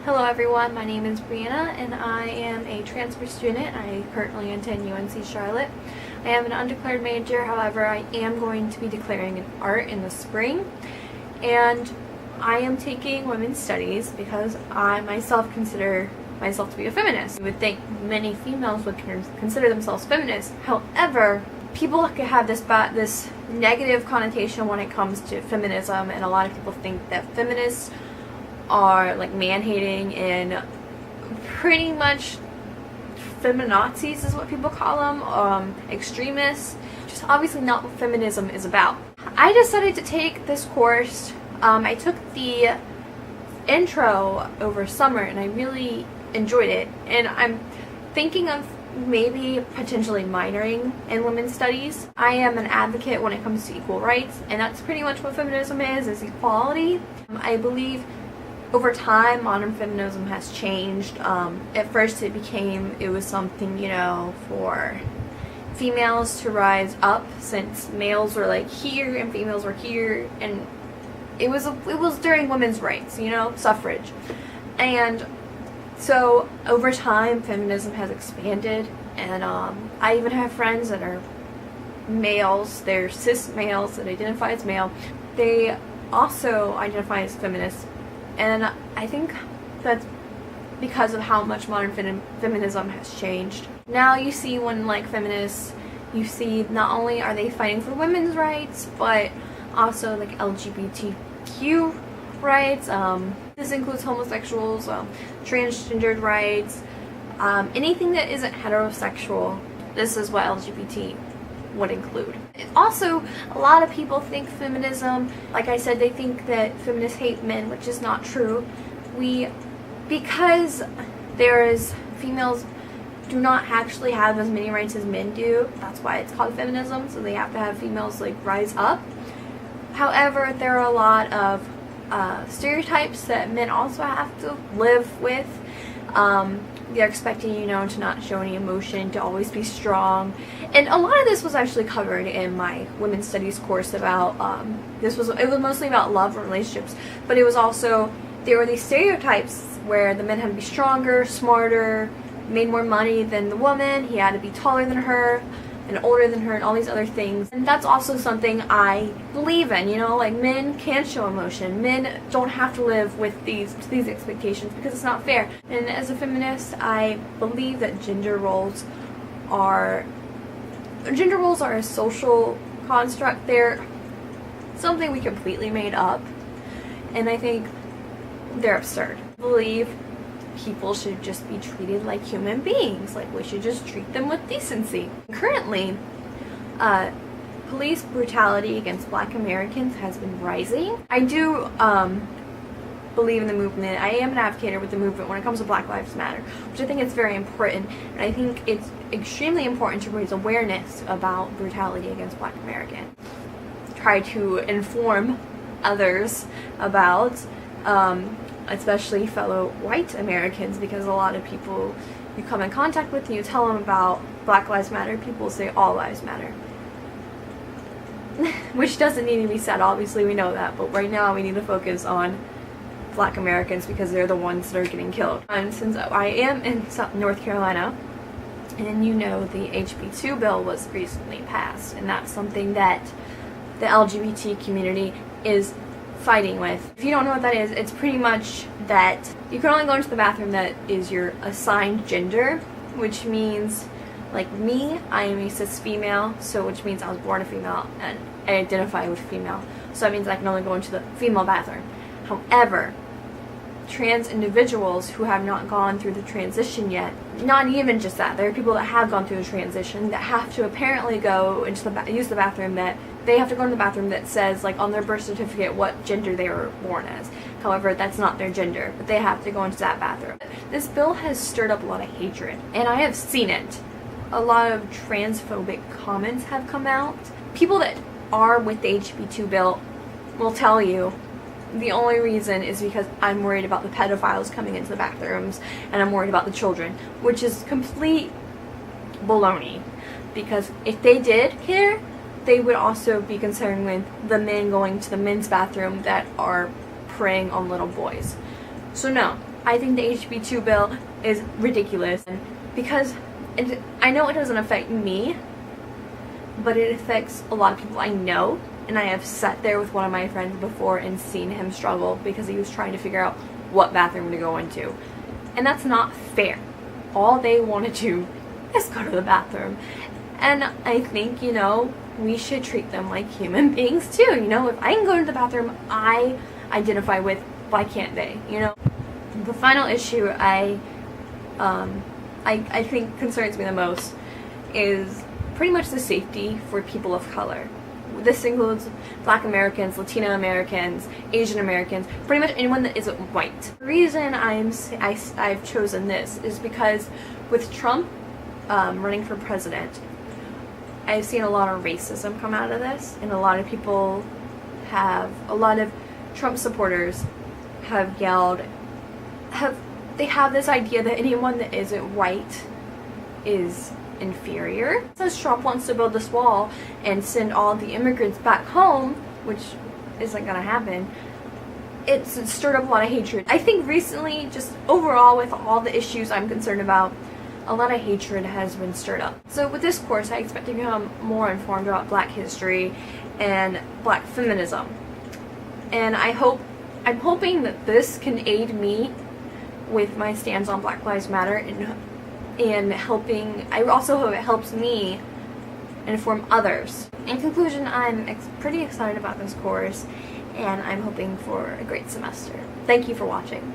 Hello everyone, my name is Bryanna and I am a transfer student. I currently attend UNC Charlotte. I am an undeclared major, however I am going to be declaring in art in the spring. And I am taking women's studies because I myself consider myself to be a feminist. You would think many females would consider themselves feminists. However, people have this negative connotation when it comes to feminism, and a lot of people think that feminists are like man-hating and pretty much feminazis is what people call them, extremists. Just obviously not what feminism is about. I decided to take this course. I took the intro over summer and I really enjoyed it, and I'm thinking of maybe potentially minoring in women's studies. I am an advocate when it comes to equal rights, and that's pretty much what feminism is equality. I believe over time modern feminism has changed. At first it was something, for females to rise up, since males were like here and females were here, and it was during women's rights, suffrage. And so over time feminism has expanded, and I even have friends that are males, they're cis males that identify as male. They also identify as feminists, and I think that's because of how much modern feminism has changed. Now you see when feminists, you see not only are they fighting for women's rights, but also LGBTQ rights. This includes homosexuals, transgendered rights, anything that isn't heterosexual. This is what LGBT would include. Also, a lot of people think feminism, like I said, they think that feminists hate men, which is not true. Because females do not actually have as many rights as men do. That's why it's called feminism, so they have to have females rise up. However, there are a lot of stereotypes that men also have to live with. They're expecting, to not show any emotion, to always be strong. And a lot of this was actually covered in my women's studies course about, it was mostly about love and relationships, but it was also, there were these stereotypes where the men had to be stronger, smarter, made more money than the woman, he had to be taller than her, and older than her, and all these other things. And that's also something I believe in, men can show emotion. Men don't have to live with these expectations because it's not fair. And as a feminist, I believe that gender roles are a social construct. They're something we completely made up, and I think they're absurd. I believe people should just be treated like human beings. We should just treat them with decency. Currently, police brutality against Black Americans has been rising. I do believe in the movement. I am an advocate with the movement when it comes to Black Lives Matter, which I think is very important. And I think it's extremely important to raise awareness about brutality against Black Americans. Try to inform others about especially fellow white Americans, because a lot of people you come in contact with and you tell them about Black Lives Matter, people say all lives matter. Which doesn't need to be said, obviously we know that, but right now we need to focus on Black Americans because they're the ones that are getting killed. And since I am in North Carolina, and the HB2 bill was recently passed, and that's something that the LGBT community is fighting with. If you don't know what that is, it's pretty much that you can only go into the bathroom that is your assigned gender, which means, like me, I am a cis female, so which means I was born a female and I identify with female, so that means I can only go into the female bathroom. However, trans individuals who have not gone through the transition yet, not even just that, there are people that have gone through the transition that have to apparently go into use the bathroom that they have to go to the bathroom that says, on their birth certificate, what gender they were born as. However, that's not their gender, but they have to go into that bathroom. This bill has stirred up a lot of hatred, and I have seen it. A lot of transphobic comments have come out. People that are with the HB2 bill will tell you the only reason is because I'm worried about the pedophiles coming into the bathrooms, and I'm worried about the children, which is complete baloney. Because if they did care, they would also be concerned with the men going to the men's bathroom that are preying on little boys. So no, I think the HB2 bill is ridiculous because I know it doesn't affect me, but it affects a lot of people I know, and I have sat there with one of my friends before and seen him struggle because he was trying to figure out what bathroom to go into. And that's not fair. All they want to do is go to the bathroom. And I think, you know, we should treat them like human beings too. You know, if I can go to the bathroom I identify with, why can't they? You know? The final issue I think concerns me the most is pretty much the safety for people of color. This includes Black Americans, Latino Americans, Asian Americans, pretty much anyone that isn't white. The reason I've chosen this is because with Trump running for president, I've seen a lot of racism come out of this, and a lot of people a lot of Trump supporters have yelled, they have this idea that anyone that isn't white is inferior. Since Trump wants to build this wall and send all the immigrants back home, which isn't gonna happen, it's stirred up a lot of hatred. I think recently, just overall with all the issues I'm concerned about, a lot of hatred has been stirred up. So with this course, I expect to become more informed about Black history and Black feminism. And I'm hoping that this can aid me with my stance on Black Lives Matter and helping, I also hope it helps me inform others. In conclusion, I'm pretty excited about this course, and I'm hoping for a great semester. Thank you for watching.